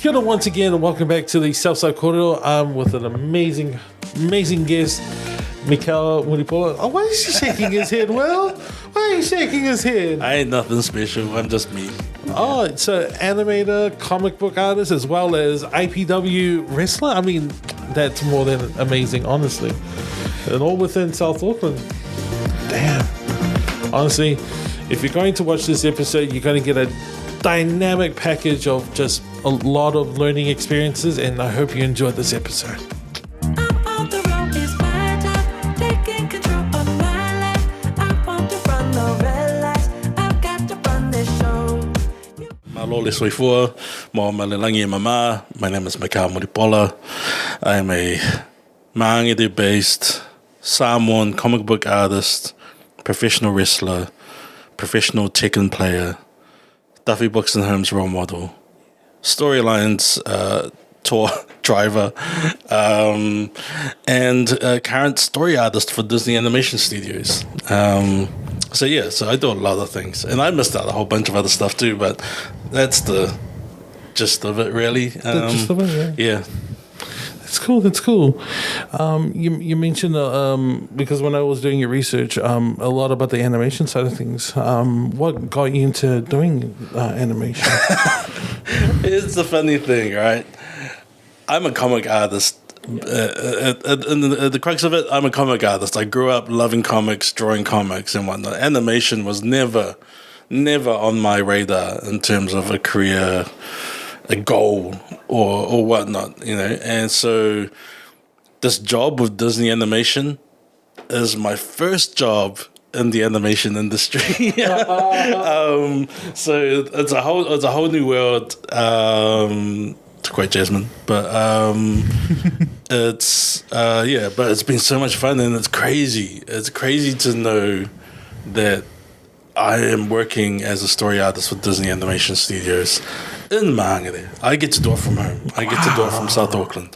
Kia ora once again, and welcome back to the South Side Kōrero. I'm with an amazing guest, Michel Mulipola. Oh, why is he shaking his head, Will? Why are you shaking his head? I ain't nothing special. I'm just me. Oh, it's an animator, comic book artist, as well as IPW wrestler. I mean, that's more than amazing, honestly. And all within South Auckland. Damn. Honestly, if you're going to watch this episode, you're going to get a dynamic package of just a lot of learning experiences, and I hope you enjoyed this episode. Malo le soifua, mo malelangi mama. My name is Michel Mulipola. I am a Māngere-based Samoan comic book artist, professional wrestler, professional Tekken player, Duffy Books and Homes role model, storylines tour driver, and current story artist for Disney Animation Studios. So I do a lot of things, and I missed out a whole bunch of other stuff too, but that's the gist of it, really. The gist of it, yeah. That's cool. You mentioned, because when I was doing your research, a lot about the animation side of things. What got you into doing animation? It's a funny thing, right? I'm a comic artist. The crux of it, I'm a comic artist. I grew up loving comics, drawing comics and whatnot. Animation was never on my radar in terms of a career, a goal or whatnot, you know. And so this job with Disney Animation is my first job in the animation industry. So it's a whole new world. To quote Jasmine, but but it's been so much fun, and it's crazy. It's crazy to know that I am working as a story artist with Disney Animation Studios in Māngere. I get to do it from home. I get to do it from South Auckland.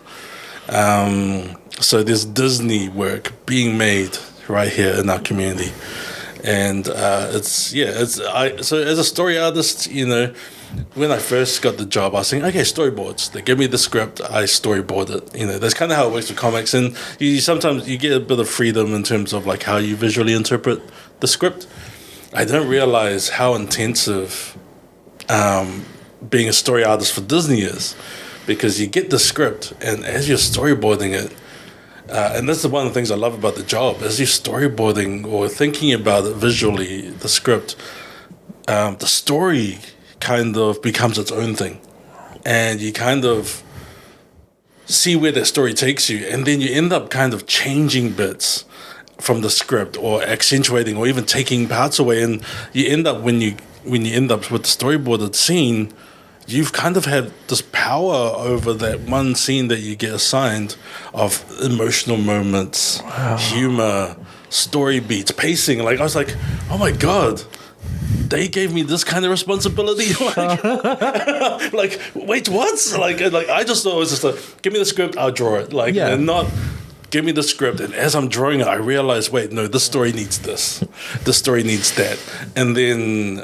So there's Disney work being made right here in our community, and so as a story artist, you know, when I first got the job, I was thinking, okay, storyboards. They give me the script, I storyboard it. You know, that's kind of how it works with comics. And sometimes you get a bit of freedom in terms of like how you visually interpret the script. I didn't realize how intensive being a story artist for Disney is, because you get the script, and as you're storyboarding it, and that's one of the things I love about the job, as you're storyboarding or thinking about it visually, the script, the story kind of becomes its own thing, and you kind of see where that story takes you, and then you end up kind of changing bits from the script or accentuating or even taking parts away, and you end up when you end up with the storyboarded scene, you've kind of had this power over that one scene that you get assigned of emotional moments, humor, story beats, pacing. Like I was like, oh my god, they gave me this kind of responsibility. Like, wait, what? Like I just thought it was just like, give me the script, I'll draw it. And not give me the script. And as I'm drawing it, I realized, wait, no, this story needs this. This story needs that. And then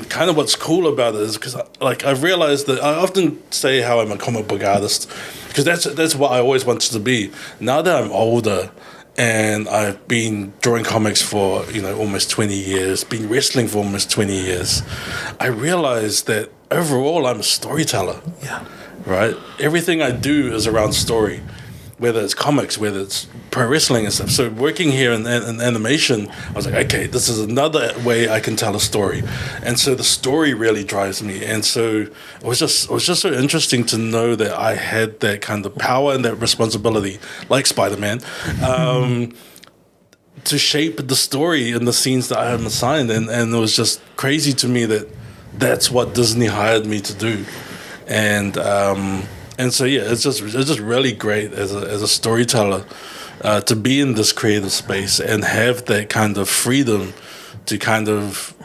kind of what's cool about it is because I've realized that I often say how I'm a comic book artist, because that's what I always wanted to be. Now that I'm older, and I've been drawing comics for, you know, almost 20 years, been wrestling for almost 20 years, I realized that overall I'm a storyteller. Yeah. Right? Everything I do is around story, whether it's comics, whether it's pro wrestling and stuff. So working here in animation, I was like, okay, this is another way I can tell a story. And so the story really drives me. And so it was just so interesting to know that I had that kind of power and that responsibility, like Spider-Man, to shape the story and the scenes that I am assigned. And it was just crazy to me that that's what Disney hired me to do. And so it's just really great as a storyteller to be in this creative space and have that kind of freedom to kind of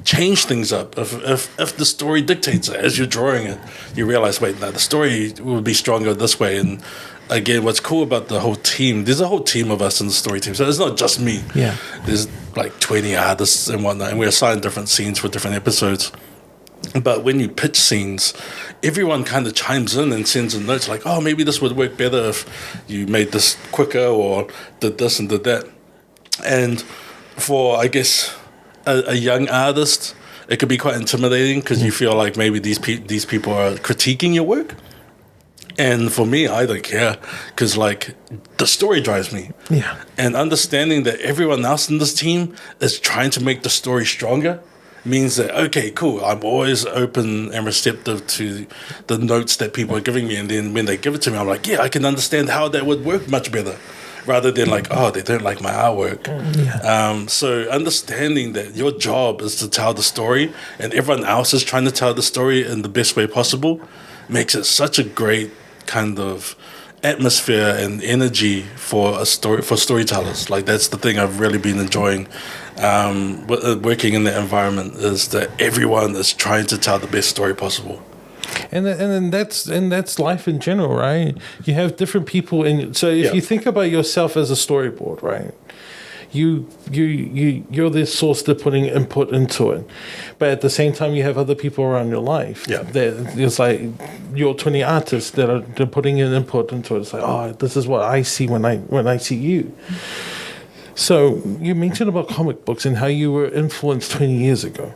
change things up. If the story dictates it as you're drawing it, you realize, wait, no, the story will be stronger this way. And again, what's cool about the whole team, there's a whole team of us in the story team. So it's not just me. Yeah. There's like 20 artists and whatnot, and we're assigned different scenes for different episodes. But when you pitch scenes, everyone kind of chimes in and sends in notes like, oh, maybe this would work better if you made this quicker or did this and did that. And for, I guess, a young artist, it could be quite intimidating because you feel like maybe these people are critiquing your work. And for me, I don't care because, like, the story drives me. Yeah. And understanding that everyone else in this team is trying to make the story stronger means that, okay, cool, I'm always open and receptive to the notes that people are giving me. And then when they give it to me, I'm like, yeah, I can understand how that would work much better. Rather than like, oh, they don't like my artwork. Yeah. So understanding that your job is to tell the story and everyone else is trying to tell the story in the best way possible makes it such a great kind of atmosphere and energy for storytellers. Like, that's the thing I've really been enjoying working in that environment, is that everyone is trying to tell the best story possible. And then that's life in general, right? You have different people, and so if you think about yourself as a storyboard, right? You're the source that's putting input into it, but at the same time you have other people around your life. Yeah, that it's like your 20 artists they're putting in input into it. It's like, oh, this is what I see when I see you. So you mentioned about comic books and how you were influenced 20 years ago.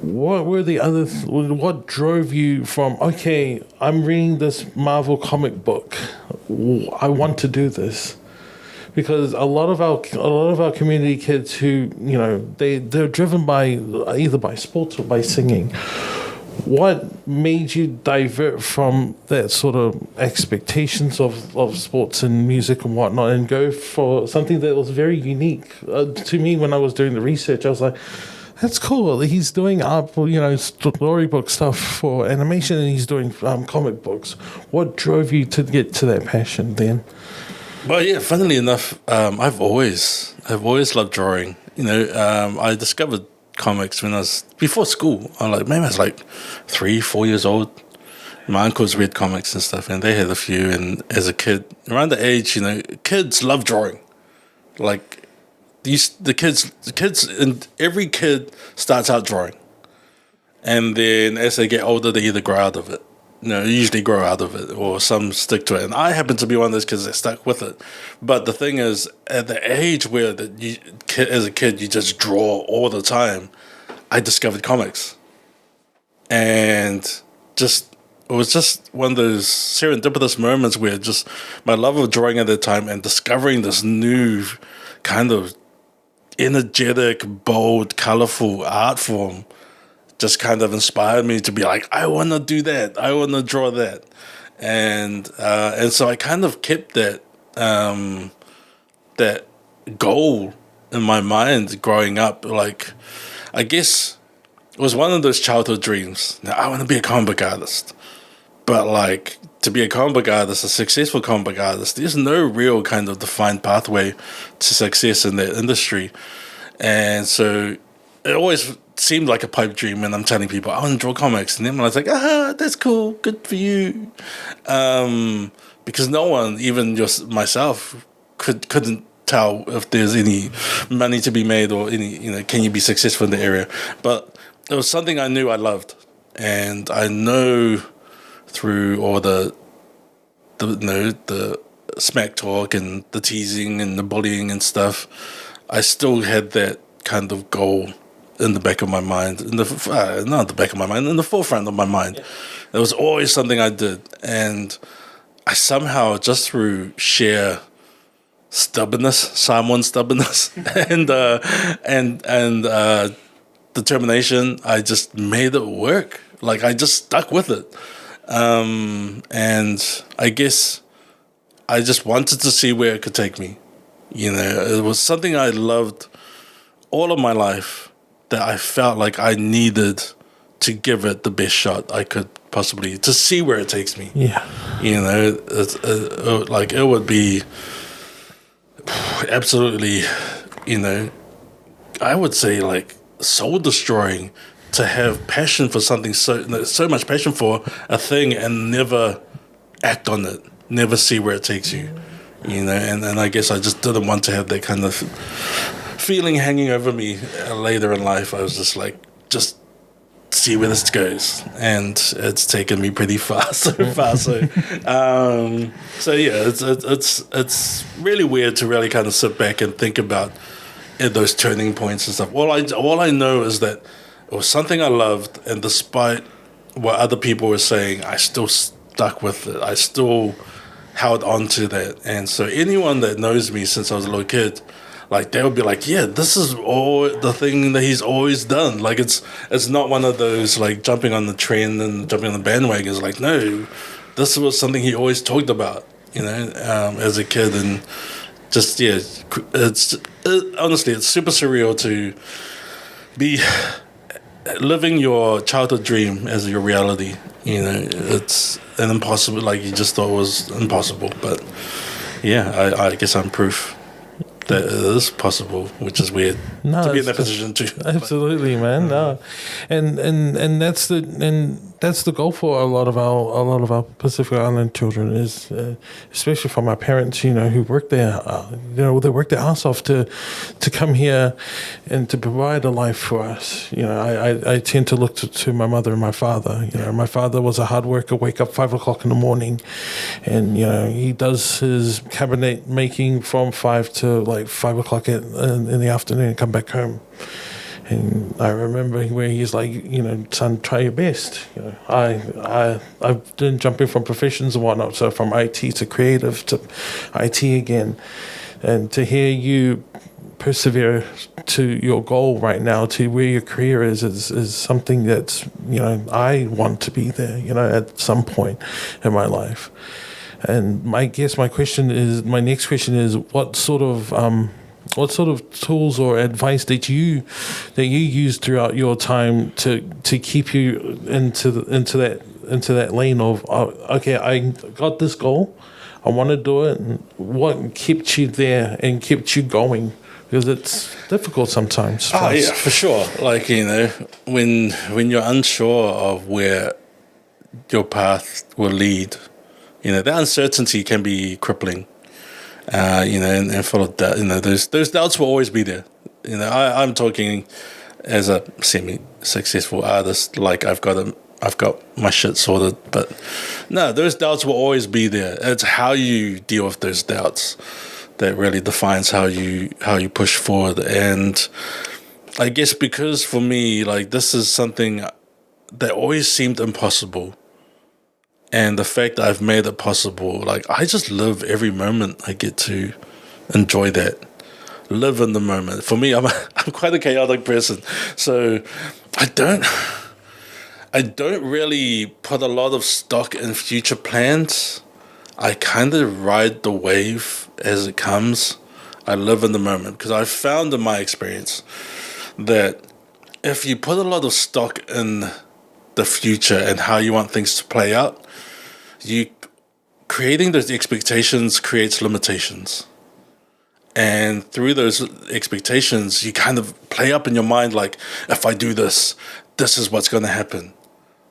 What were the other? What drove you from? Okay, I'm reading this Marvel comic book. I want to do this, because a lot of our community kids who they're driven by either by sports or by singing. What made you divert from that sort of expectations of sports and music and whatnot and go for something that was very unique? To me, when I was doing the research, I was like, that's cool. He's doing storybook stuff for animation, and he's doing comic books. What drove you to get to that passion then? Well, yeah, funnily enough, I've always loved drawing. I discovered comics when I was before school. I was like 3-4 years old. My uncles read comics and stuff, and they had a few. And as a kid, around the age, kids love drawing. Like, the kids, and every kid starts out drawing, and then as they get older, they either grow out of it. Usually grow out of it, or some stick to it. And I happen to be one of those kids that stuck with it. But the thing is, at the age where as a kid you just draw all the time, I discovered comics, and it was just one of those serendipitous moments where just my love of drawing at the time and discovering this new kind of energetic, bold, colorful art form just kind of inspired me to be like, I want to do that. I want to draw that. And so I kind of kept that goal in my mind growing up. Like, I guess it was one of those childhood dreams. Now, I want to be a comic book artist. But, like, to be a comic book artist, a successful comic book artist, there's no real kind of defined pathway to success in that industry. And so it always seemed like a pipe dream when I'm telling people, I want to draw comics. And then I was like, that's cool, good for you. Because no one, even myself, couldn't tell if there's any money to be made or any, can you be successful in the area. But it was something I knew I loved. And I know through all the smack talk and the teasing and the bullying and stuff, I still had that kind of goal in the back of my mind, in the forefront of my mind. It was always something I did, and I somehow, just through sheer stubbornness, Samoan stubbornness, and determination, I just made it work. Like, I just stuck with it. And I guess I just wanted to see where it could take me. It was something I loved all of my life, that I felt like I needed to give it the best shot I could possibly, to see where it takes me. Yeah. It would be absolutely, I would say, like, soul destroying to have passion for something, so much passion for a thing, and never act on it, never see where it takes you, and I guess I just didn't want to have that kind of feeling hanging over me later in life. I was just like, just see where this goes, and it's taken me pretty far so far. So yeah, it's really weird to really kind of sit back and think about those turning points and stuff. All I know is that it was something I loved, and despite what other people were saying, I still stuck with it. I still held on to that. And so anyone that knows me since I was a little kid, like, they would be like, yeah, this is all the thing that he's always done. Like, it's not one of those, like, jumping on the trend and jumping on the bandwagon. It's like, no, this was something he always talked about, as a kid. And just, yeah, honestly, it's super surreal to be living your childhood dream as your reality. It's an impossible, like, you just thought it was impossible. But, yeah, I guess I'm proof that it is possible, which is weird to be in that position too. Absolutely, man. No, and that's the goal for a lot of our Pacific Island children is, especially for my parents, who work there. They work their ass off to come here and to provide a life for us. I tend to look to my mother and my father. My father was a hard worker, wake up 5 o'clock in the morning, and he does his cabinet making from 5 to like 5 o'clock in the afternoon and come back home. And I remember where he's like, son, try your best. I've been jumping from professions and whatnot, so from IT to creative to IT again. And to hear you persevere to your goal right now, to where your career is something that's, I want to be there, at some point in my life. And my next question is, what sort of tools or advice that you use throughout your time to keep you into that lane of, okay, I got this goal, I want to do it, and what kept you there and kept you going? Because it's difficult sometimes. Oh yeah, for sure. Like, when you're unsure of where your path will lead, the uncertainty can be crippling. And full of doubt. Those doubts will always be there. I'm talking as a semi-successful artist, like I've got my shit sorted. But no, those doubts will always be there. It's how you deal with those doubts that really defines how you push forward. And I guess because for me, like, this is something that always seemed impossible. And the fact that I've made it possible, like, I just live every moment I get to enjoy that. Live in the moment. For me, I'm quite a chaotic person. So I don't really put a lot of stock in future plans. I kind of ride the wave as it comes. I live in the moment, because I've found in my experience that if you put a lot of stock in the future and how you want things to play out, creating those expectations creates limitations. And through those expectations, you kind of play up in your mind, like, if I do this, this is what's going to happen.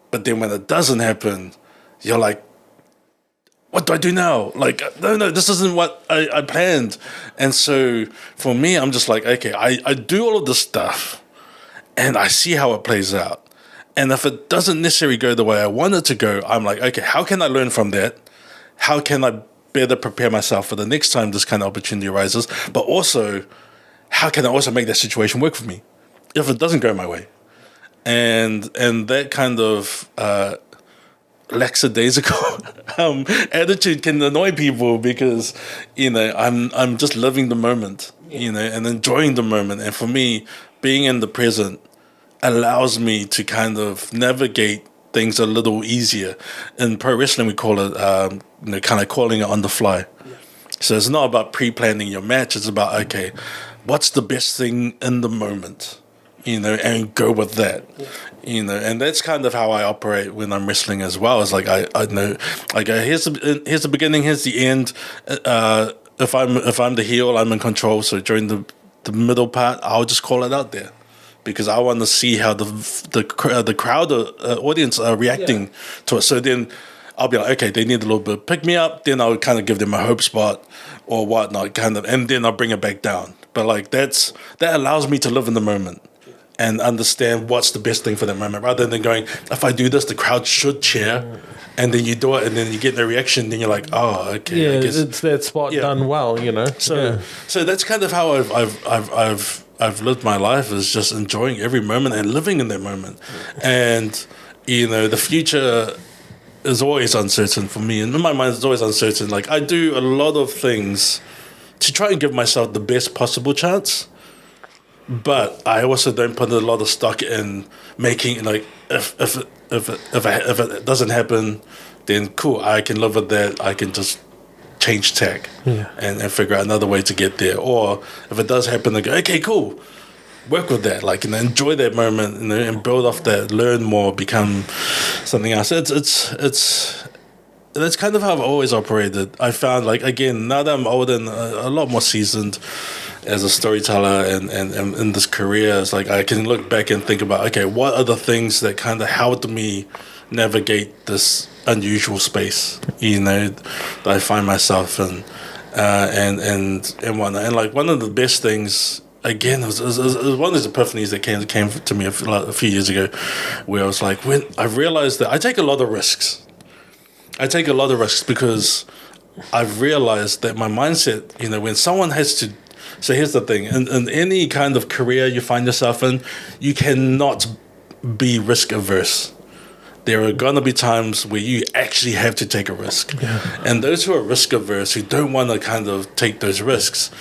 But then when it doesn't happen, you're like, what do I do now? Like, no, this isn't what I planned. And so for me, I'm just like, okay, I do all of this stuff and I see how it plays out. And if it doesn't necessarily go the way I want it to go, I'm like, okay, how can I learn from that? How can I better prepare myself for the next time this kind of opportunity arises? But also, how can I also make that situation work for me if it doesn't go my way? And that kind of lackadaisical attitude can annoy people, because I'm just living the moment, and enjoying the moment. And for me, being in the present allows me to kind of navigate things a little easier. In pro wrestling, we call it kind of calling it on the fly. Yeah. So it's not about pre-planning your match. It's about, okay, what's the best thing in the moment, and go with that. Yeah. And that's kind of how I operate when I'm wrestling as well. It's like I know, like, here's the beginning, here's the end. If I'm the heel, I'm in control. So during the middle part, I'll just call it out there, because I want to see how the crowd, audience are reacting to it. So then I'll be like, okay, they need a little bit of pick me up. Then I'll kind of give them a hope spot or whatnot, and then I'll bring it back down. But like that allows me to live in the moment. and understand what's the best thing for that moment, rather than going, if I do this, the crowd should cheer, and then you do it, and then you get no reaction, then you're like, oh, okay. Yeah, I guess. it's that spot done well, you know. So that's kind of how I've lived my life, is just enjoying every moment and living in that moment. And the future is always uncertain for me, and in my mind it's always uncertain. Like, I do a lot of things to try and give myself the best possible chance, but I also don't put a lot of stock in making, like, if it doesn't happen, then cool, I can live with that. I can just change tack and figure out another way to get there. Or if it does happen, I go, okay, cool, work with that, like, and enjoy that moment, and build off that, learn more, become something else. That's kind of how I've always operated. I found, like, again, now that I'm older and a lot more seasoned as a storyteller and in this career, it's like I can look back and think about, okay, what are the things that kind of helped me navigate this unusual space, that I find myself in, and whatnot. And, like, one of the best things, again, it was one of those epiphanies that came to me a few years ago, where I was like, when I realized that I take a lot of risks. Because I've realized that my mindset, when someone has to. So here's the thing: in any kind of career you find yourself in, you cannot be risk averse. There are going to be times where you actually have to take a risk. Yeah. And those who are risk averse, who don't want to kind of take those risks,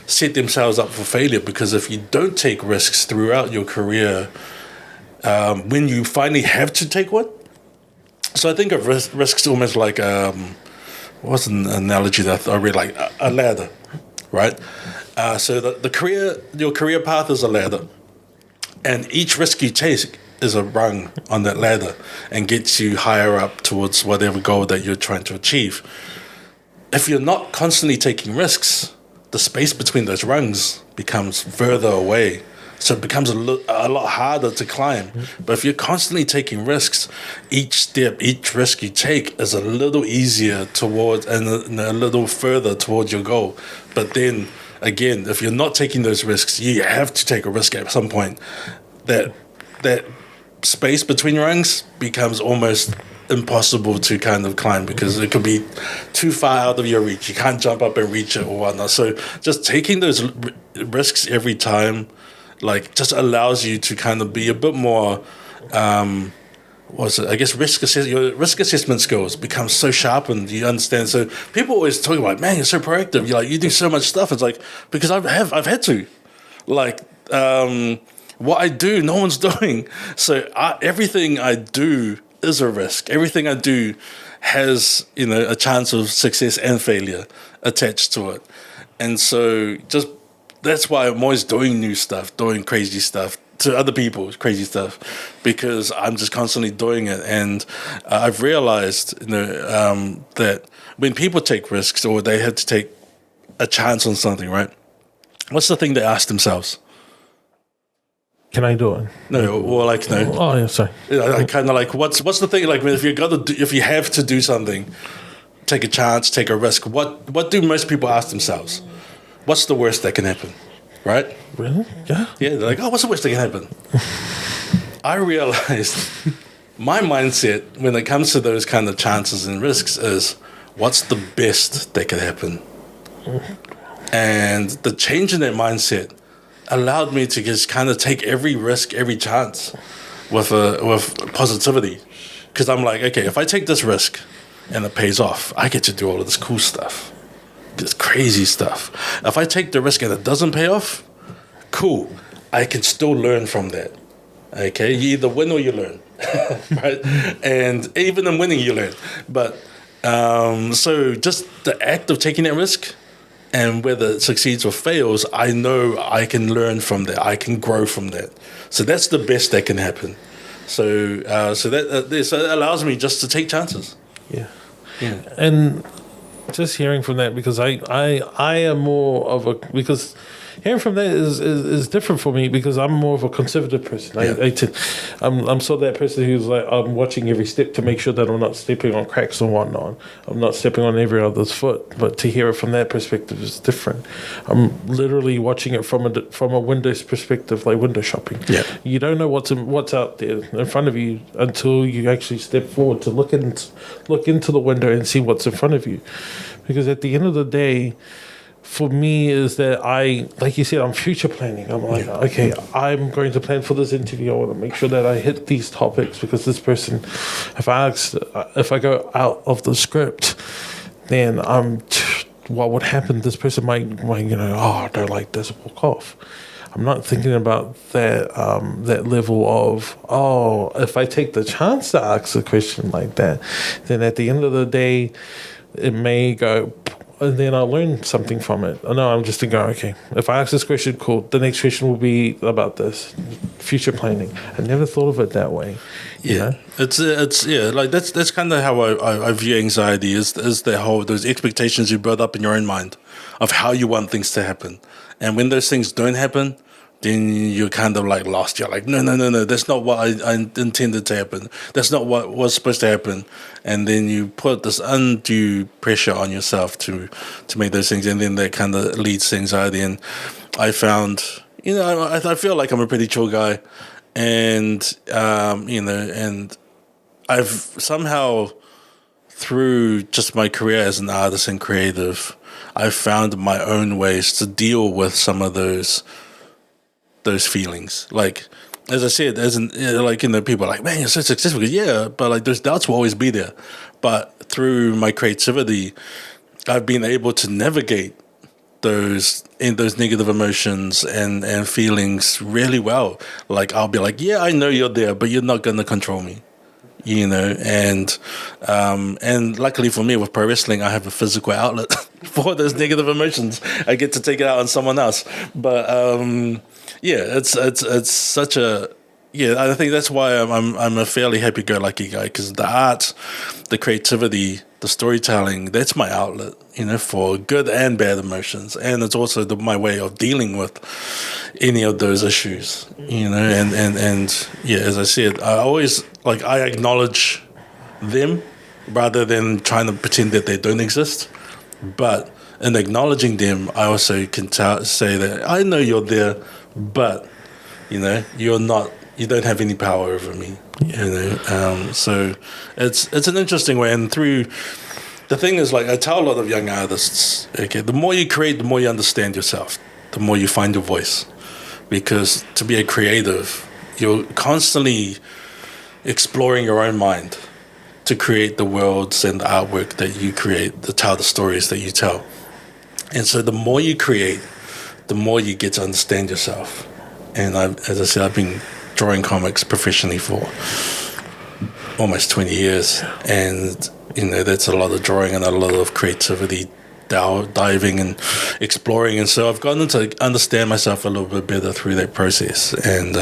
set themselves up for failure, because if you don't take risks throughout your career, when you finally have to take one. So I think of risks almost like, what's an analogy that I read, like a ladder, right? So your career path is a ladder, and each risk you take is a rung on that ladder and gets you higher up towards whatever goal that you're trying to achieve. If you're not constantly taking risks, the space between those rungs becomes further away. So it becomes a lot harder to climb. But if you're constantly taking risks, each risk you take is a little easier towards and a little further towards your goal. But then, again, if you're not taking those risks, you have to take a risk at some point. That space between rungs becomes almost impossible to kind of climb, because it could be too far out of your reach. You can't jump up and reach it or whatnot. So just taking those risks every time, like, just allows you to kind of be a bit more, I guess your risk assessment skills become so sharpened. You understand. So people always talk about, man, you're so proactive. You're like, you do so much stuff. It's like, because I've had to, like, what I do, no one's doing. So everything I do is a risk. Everything I do has, a chance of success and failure attached to it. And so that's why I'm always doing new stuff, doing crazy stuff to other people, crazy stuff, because I'm just constantly doing it. And I've realized, that when people take risks, or they have to take a chance on something, right? What's the thing they ask themselves? Can I do it? No, or like, no. Oh, yeah, sorry. Kind of like, what's the thing? Like, if you have to do something, take a chance, take a risk. What do most people ask themselves? What's the worst that can happen, right? Really? Yeah. Yeah, they're like, oh, what's the worst that can happen? I realized my mindset when it comes to those kind of chances and risks is, what's the best that could happen? And the change in that mindset allowed me to just kind of take every risk, every chance with positivity. Because I'm like, okay, if I take this risk and it pays off, I get to do all of this cool stuff. This crazy stuff. If I take the risk and it doesn't pay off, cool. I can still learn from that. Okay, you either win or you learn, right? And even in winning, you learn. But so just the act of taking that risk, and whether it succeeds or fails, I know I can learn from that. I can grow from that. So that's the best that can happen. So that allows me just to take chances. Yeah. And just hearing from that, because I am more of a, because hearing from that is different for me because I'm more of a conservative person. I'm sort of that person who's like, I'm watching every step to make sure that I'm not stepping on cracks and whatnot. I'm not stepping on every other's foot. But to hear it from that perspective is different. I'm literally watching it from a window's perspective, like window shopping. Yeah. You don't know what's out there in front of you until you actually step forward to look into the window and see what's in front of you. Because at the end of the day, for me, is that like you said, I'm future planning. I'm like, okay, I'm going to plan for this interview. I want to make sure that I hit these topics because this person, if I go out of the script, then what would happen? This person might I don't like this, walk off. I'm not thinking about that level of, if I take the chance to ask a question like that, then at the end of the day, it may go, and then I'll learn something from it. No, I'm just thinking, okay, if I ask this question, cool, the next question will be about this, future planning. I never thought of it that way. Yeah, it's like that's kind of how I view anxiety is those expectations you build up in your own mind of how you want things to happen, and when those things don't happen, then you're kind of like lost. You're like, no, that's not what I intended to happen. That's not what was supposed to happen. And then you put this undue pressure on yourself to make those things, and then that kind of leads to anxiety. And I found, I feel like I'm a pretty chill guy, and and I've somehow, through just my career as an artist and creative, I've found my own ways to deal with some of those feelings. Like, as I said, people are like, man, you're so successful. Yeah, but like those doubts will always be there. But through my creativity, I've been able to navigate those negative emotions and feelings really well. Like, I'll be like, yeah, I know you're there, but you're not going to control me. And luckily for me with pro wrestling, I have a physical outlet for those negative emotions. I get to take it out on someone else. But it's such a I think that's why I'm a fairly happy-go-lucky guy, because the art, the creativity, the storytelling, that's my outlet, for good and bad emotions, and it's also my way of dealing with any of those issues, and as I said, I always I acknowledge them rather than trying to pretend that they don't exist, but in acknowledging them, I also can say that I know you're there, but you're not. You don't have any power over me, So it's an interesting way. And through the thing is, I tell a lot of young artists, okay, the more you create, the more you understand yourself, the more you find your voice. Because to be a creative, you're constantly exploring your own mind to create the worlds and the artwork that you create, to tell the stories that you tell. And so the more you create, the more you get to understand yourself. And as I said, I've been drawing comics professionally for almost 20 years, and that's a lot of drawing and a lot of creativity, diving and exploring, and so I've gotten to understand myself a little bit better through that process. And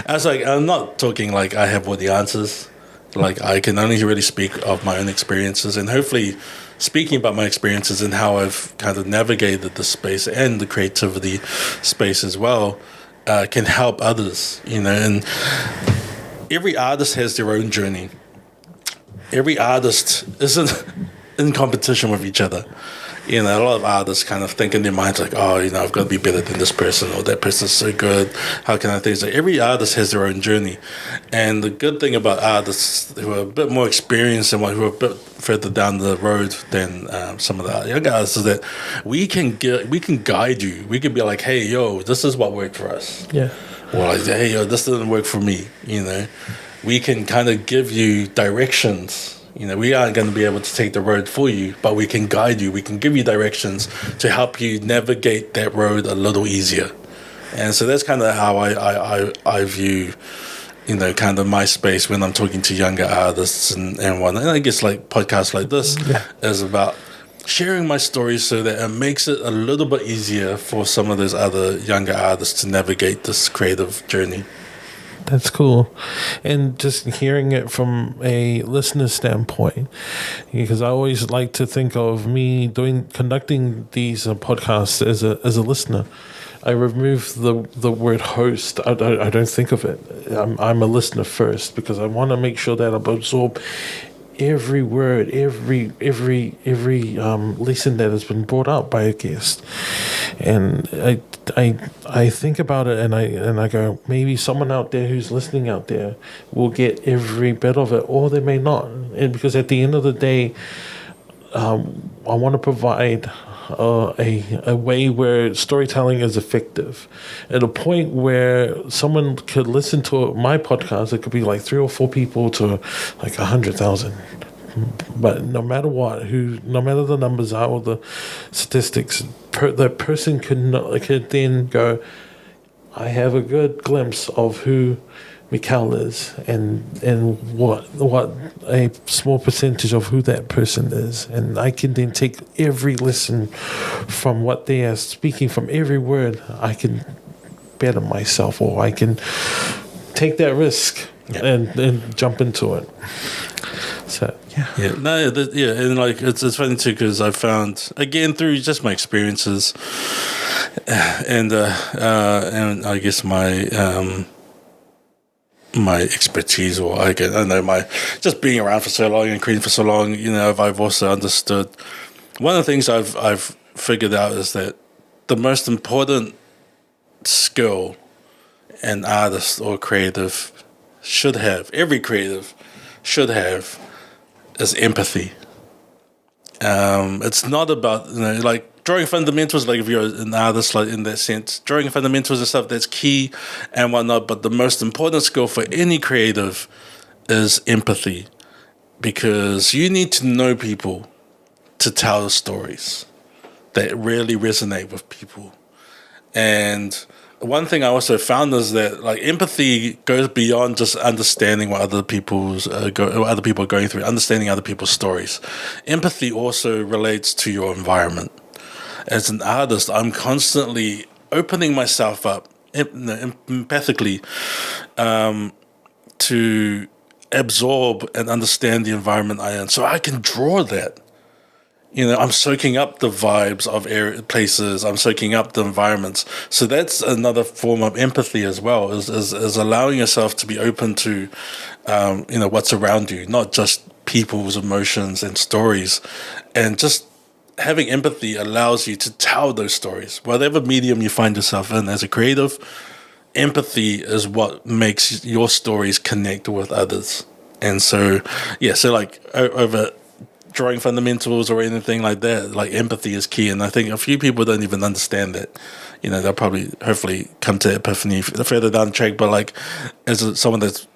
I'm not talking like I have all the answers. I can only really speak of my own experiences, and hopefully speaking about my experiences and how I've kind of navigated the space and the creativity space as well can help others, and every artist has their own journey. Every artist isn't in competition with each other. A lot of artists kind of think in their minds I've got to be better than this person, or that person's so good. How can I think? So every artist has their own journey. And the good thing about artists who are a bit more experienced and who are a bit further down the road than some of the young artists is that we can guide you. We can be like, hey, yo, this is what worked for us. Yeah. Or hey, yo, this didn't work for me. We can kind of give you directions. We aren't going to be able to take the road for you, but we can guide you. We can give you directions to help you navigate that road a little easier. And so that's kind of how I view, kind of my space when I'm talking to younger artists and whatnot. And I guess podcasts like this is about sharing my stories so that it makes it a little bit easier for some of those other younger artists to navigate this creative journey. That's cool. And just hearing it from a listener standpoint, because I always like to think of me conducting these podcasts as a listener. I remove the word host. I don't think of it. I'm a listener first, because I want to make sure that I absorb every word, every lesson that has been brought up by a guest. And I think about it, and I go, maybe someone out there who's listening out there will get every bit of it, or they may not. And because at the end of the day, I want to provide a way where storytelling is effective, at a point where someone could listen to my podcast. It could be like 3 or 4 people to like 100,000. But no matter no matter the numbers are or the statistics, that person could then go, I have a good glimpse of who Michel is, and what a small percentage of who that person is, and I can then take every lesson from what they are speaking, from every word. I can better myself, or I can take that risk and jump into it. So and like it's funny too, because I found, again, through just my experiences and I guess my expertise, or I don't know, my just being around for so long and creating for so long, I've also understood one of the things I've figured out is that the most important skill an artist or creative should have, every creative should have, is empathy. It's not about, like drawing fundamentals, like if you're an artist, like in that sense, drawing fundamentals and stuff, that's key and whatnot. But the most important skill for any creative is empathy, because you need to know people to tell the stories that really resonate with people. And one thing I also found is that like empathy goes beyond just understanding what other people are going through, understanding other people's stories. Empathy also relates to your environment. As an artist, I'm constantly opening myself up empathically to absorb and understand the environment I am, so I can draw that. I'm soaking up the vibes of places. I'm soaking up the environments. So that's another form of empathy as well, is allowing yourself to be open to, what's around you, not just people's emotions and stories. And just having empathy allows you to tell those stories. Whatever medium you find yourself in as a creative, empathy is what makes your stories connect with others. And so, so like over drawing fundamentals or anything like that, like empathy is key. And I think a few people don't even understand that. They'll probably hopefully come to epiphany further down the track, but like as someone that's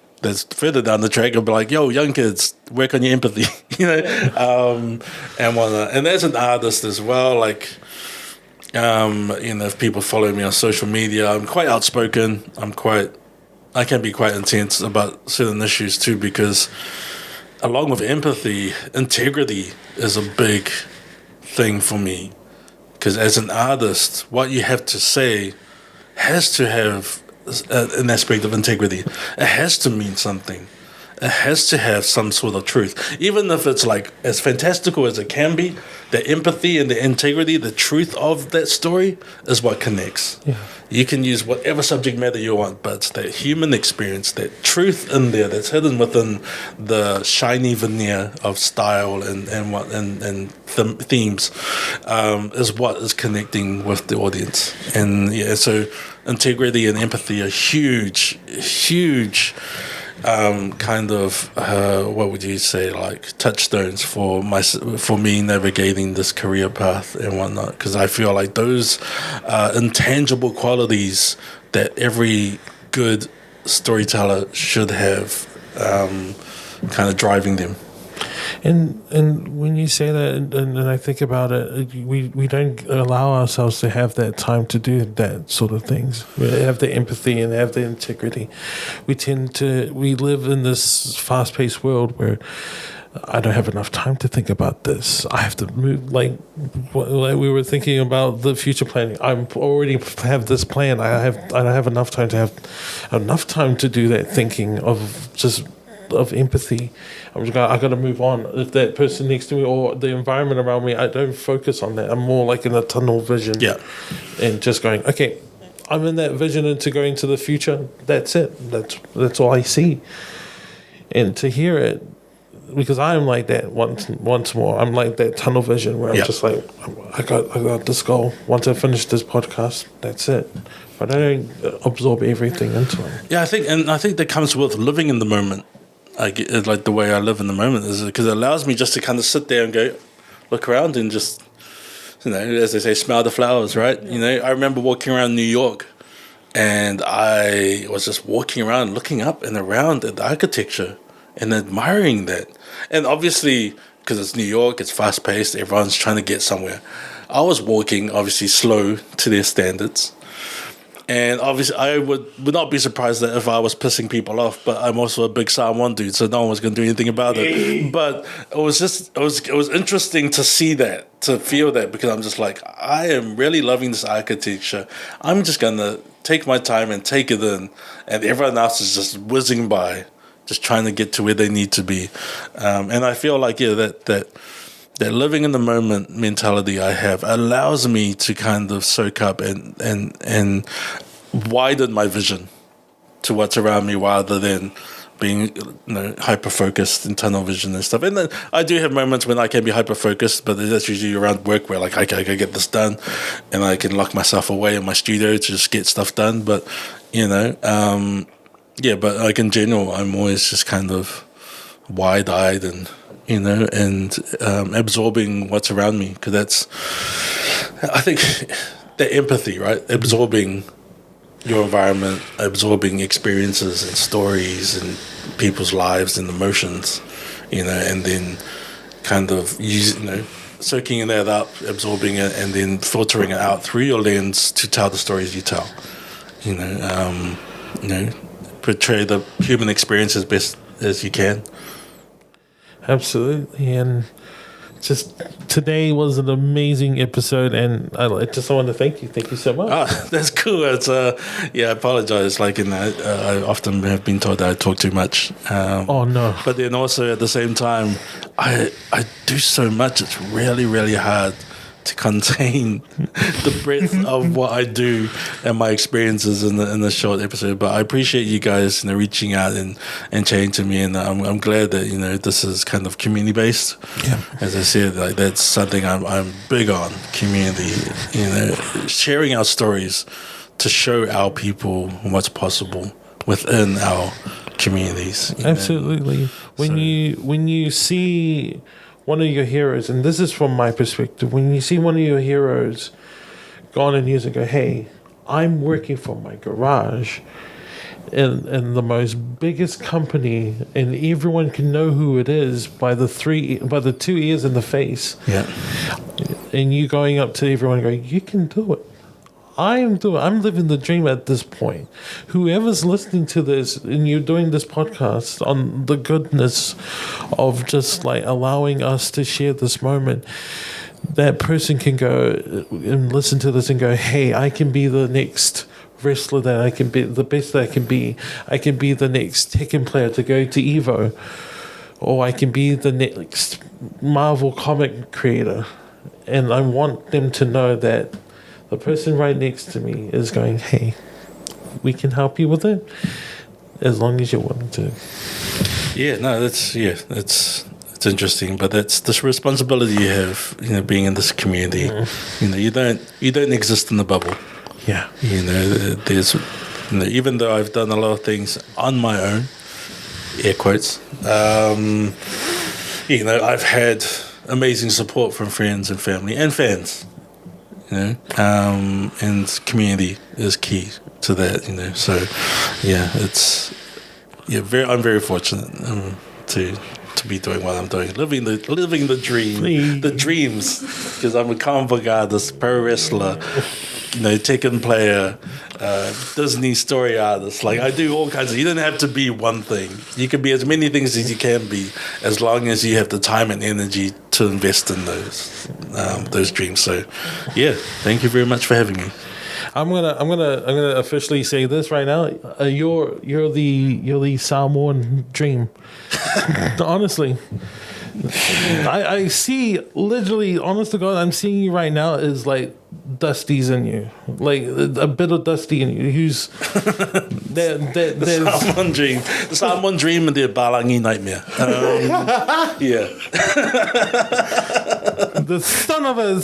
further down the track, I'll be like, yo, young kids, work on your empathy. And whatnot. And as an artist as well, like if people follow me on social media, I'm quite outspoken. I can be quite intense about certain issues too, because along with empathy, integrity is a big thing for me. Because as an artist, what you have to say has to have an aspect of integrity. It has to mean something. It has to have some sort of truth. Even if it's like as fantastical as it can be, the empathy and the integrity, the truth of that story is what connects. Yeah. You can use whatever subject matter you want, but it's that human experience, that truth in there that's hidden within the shiny veneer of style and themes is what is connecting with the audience. And so integrity and empathy are huge what would you say, like touchstones for me navigating this career path and whatnot, because I feel like those intangible qualities that every good storyteller should have kind of driving them. And when you say that, and I think about it, we don't allow ourselves to have that time to do that sort of things. We have the empathy and have the integrity. We live in this fast-paced world where I don't have enough time to think about this. I have to move, like we were thinking about the future planning. I'm already have this plan. I don't have enough time to have enough time to do that thinking of empathy. I got to move on. If that person next to me or the environment around me, I don't focus on that. I'm more like in a tunnel vision. Yeah. And just going, okay, I'm in that vision into going to the future. That's it. That's all I see. And to hear it, because I'm like that once more. I'm like that tunnel vision where I'm just like, I got this goal. Once I finish this podcast, that's it. But I don't absorb everything into it. Yeah, I think that comes with living in the moment. I get, like the way I live in the moment is because it allows me just to kind of sit there and go, look around and just, as they say, smell the flowers, right? I remember walking around New York, and I was just walking around, looking up and around at the architecture and admiring that. And obviously, because it's New York, it's fast paced, everyone's trying to get somewhere. I was walking, obviously, slow to their standards. And obviously, I would not be surprised that if I was pissing people off, but I'm also a big Samoan dude, so no one was going to do anything about it. But it was interesting to see that, to feel that, because I'm just like, I am really loving this architecture. I'm just going to take my time and take it in, and everyone else is just whizzing by, just trying to get to where they need to be. And I feel like, that living in the moment mentality I have allows me to kind of soak up and widen my vision to what's around me rather than being hyper focused in tunnel vision and stuff. And then I do have moments when I can be hyper focused, but that's usually around work where like I can get this done and I can lock myself away in my studio to just get stuff done. But but like in general, I'm always just kind of wide-eyed and absorbing what's around me, because that's, I think, the empathy, right? Absorbing your environment, absorbing experiences and stories and people's lives and emotions, and then kind of soaking that up, absorbing it, and then filtering it out through your lens to tell the stories you tell. Portray the human experience as best as you can. Absolutely. And just today was an amazing episode, and I just want to thank you. Thank you so much. Oh, that's cool. It's I apologize. Like I often have been told that I talk too much. Oh no! But then also at the same time, I do so much. It's really, really hard to contain the breadth of what I do and my experiences in the short episode. But I appreciate you guys reaching out and chatting to me, and I'm glad that this is kind of community based. Yeah. As I said, like that's something I'm big on, community. Sharing our stories to show our people what's possible within our communities. Absolutely. When you see one of your heroes, and this is from my perspective, when you see one of your heroes go on the news and go, hey, I'm working from my garage in the most biggest company, and everyone can know who it is by the 2 ears in the face. Yeah. And you going up to everyone and going, you can do it. I'm living the dream at this point. Whoever's listening to this and you're doing this podcast on the goodness of just like allowing us to share this moment, that person can go and listen to this and go, hey, I can be the next wrestler that I can be, the best that I can be. I can be the next Tekken player to go to Evo, or I can be the next Marvel comic creator. And I want them to know that the person right next to me is going, hey, we can help you with it as long as you're willing to. Yeah, no, it's interesting, but that's this responsibility you have, being in this community. You don't exist in the bubble. Yeah. There's, even though I've done a lot of things on my own, air quotes, I've had amazing support from friends and family and fans. And community is key to that. So I'm very fortunate to be doing what I'm doing, living the dream, the dreams, because I'm a comic book artist, pro wrestler, Tekken player, Disney story artist. Like I do all kinds of. You don't have to be one thing. You can be as many things as you can be, as long as you have the time and energy to invest in those dreams. So, yeah, thank you very much for having me. I'm gonna officially say this right now. You're the Samoan dream. Honestly, I see literally, honest to God, I'm seeing you right now is like Dusty's in you, like a bit of Dusty in you. Who's the Samoan dream, and the Balangi nightmare. Yeah. The son of an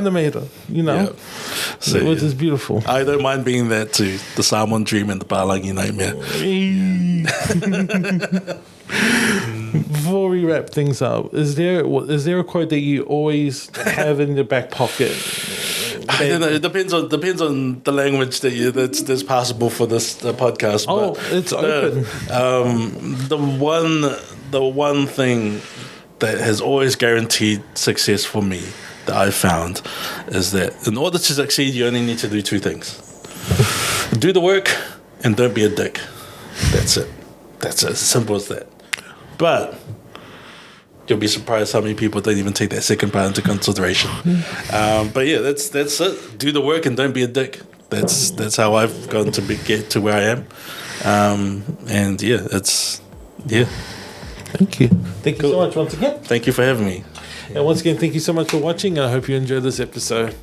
animator, Yeah. So, which is beautiful. I don't mind being that too. The Samoan dream and the Balangi nightmare. Before we wrap things up, is there a quote that you always have in your back pocket? I don't know. It depends on the language that's possible for this podcast. Oh, but it's open. The one thing that has always guaranteed success for me that I've found is that in order to succeed, you only need to do two things: do the work and don't be a dick. That's it. That's as simple as that. But you'll be surprised how many people don't even take that second part into consideration. But yeah, that's it. Do the work and don't be a dick. That's how I've gone to get to where I am. And yeah, Thank you. Thank you so much once again. Thank you for having me. And once again, thank you so much for watching, and I hope you enjoyed this episode.